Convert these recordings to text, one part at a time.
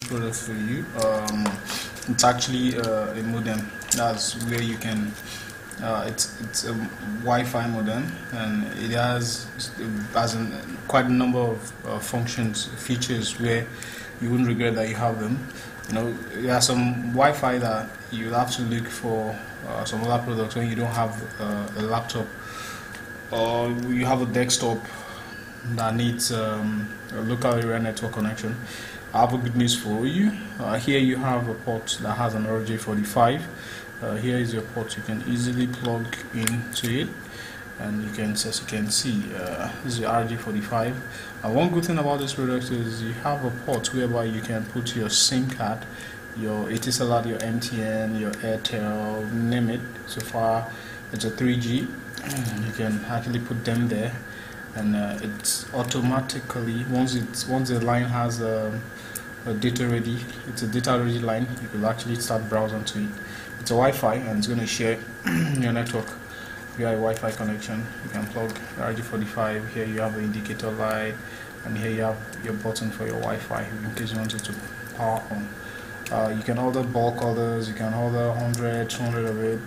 product for you. It's actually a modem. That's where you can it's a Wi-Fi modem, and it has quite a number of functions, features where you wouldn't regret that you have them. You know, there are some Wi-Fi that you have to look for some other products when you don't have a laptop, or you have a desktop that needs a local area network connection. I have a good news for you. Here you have a port that has an RJ45. Here is your port. You can easily plug into it, and you can, as you can see, this is the RJ45. One good thing about this product is you have a port whereby you can put your SIM card, your ADSL, your MTN, your Airtel, name it. So far, it's a 3G. You can actually put them there, and it's automatically once the line has a data ready, it's a data ready line. You can actually start browsing to it. It's a Wi-Fi, and it's going to share your network via a Wi-Fi connection. You can plug RJ45. Here you have an indicator light, and here you have your button for your Wi-Fi in case you want it to power on. You can order bulk orders. You can order 100, 200 of it.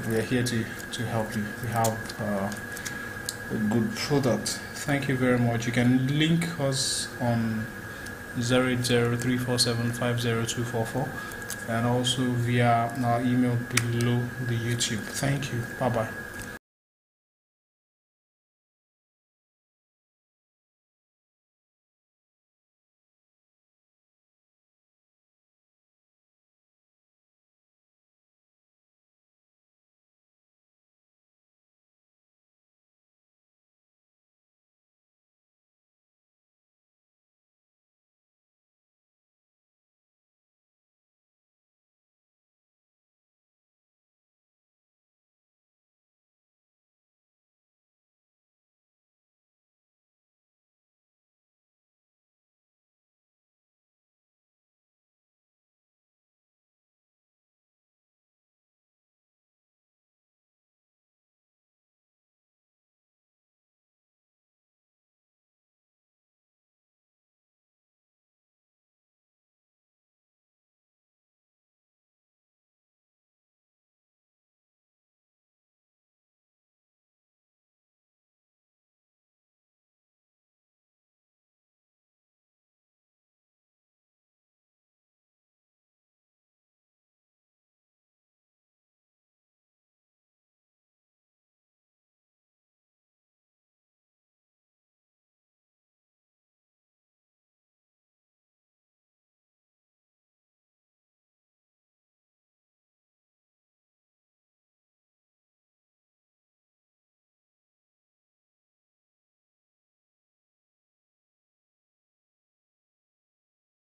We are here to help you. We have a good product. Thank you very much. You can link us on 08034750244 and also via our email below the YouTube. Thank you. Bye bye.